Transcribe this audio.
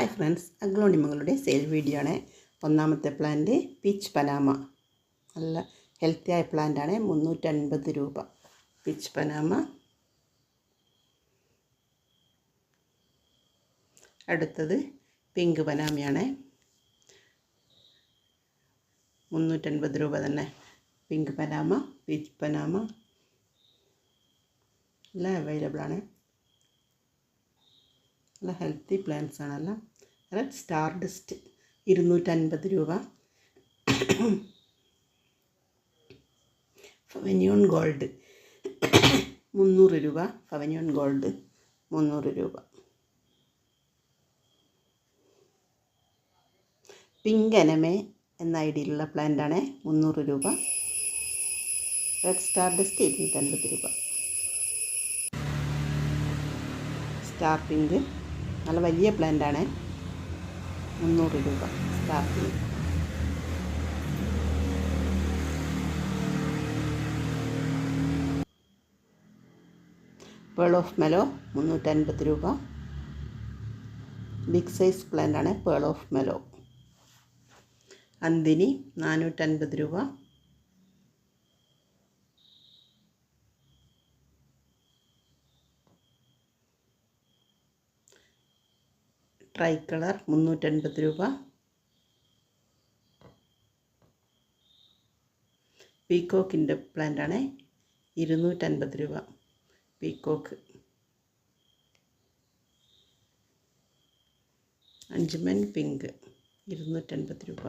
Hi friends, അഗ്ലോണിമകളുടെ sale video ആണ്. ഒന്നാമത്തെ പ്ലാന്റ് പീച്ച് പനാമ. നല്ല ഹെൽത്തി ആയ പ്ലാന്റ് ആണ്. 350 രൂപ പീച്ച് പനാമ. അടുത്തത് പിങ്ക് പനാമയാണ്. 350 രൂപ തന്നെ. പിങ്ക് പനാമ, പീച്ച് പനാമ എല്ലാം അവൈലബിൾ ആണ്. നല്ല ഹെൽത്തി പ്ലാന്റ്സ് ആണെല്ലാം. റെഡ് സ്റ്റാർ ഡസ്റ്റ് 250 രൂപ. ഫവനിയോൺ ഗോൾഡ് 300 രൂപ. ഫവനിയോൺ ഗോൾഡ് 300 രൂപ. പിങ്ക് എനമേ എന്ന ഐഡിയിലുള്ള പ്ലാന്റാണ്. 300 രൂപ. റെഡ് സ്റ്റാർ ഡസ്റ്റ് 250 രൂപ. സ്റ്റാർ പിങ്ക് നല്ല വലിയ പ്ലാന്റാണ്. 300 രൂപ star pink. Pearl of mellow 350 രൂപ. ബിഗ് സൈസ് പ്ലാന്റാണ് പേൾ ഓഫ് മെലോ. അന്തിനി 450 രൂപ. ട്രൈ കളർ 350 രൂപ. പീക്കോക്കിൻ്റെ പ്ലാന്റാണ്. 250 രൂപ പീക്കോക്ക്. അഞ്ച്മൻ പിങ്ക് 250 രൂപ.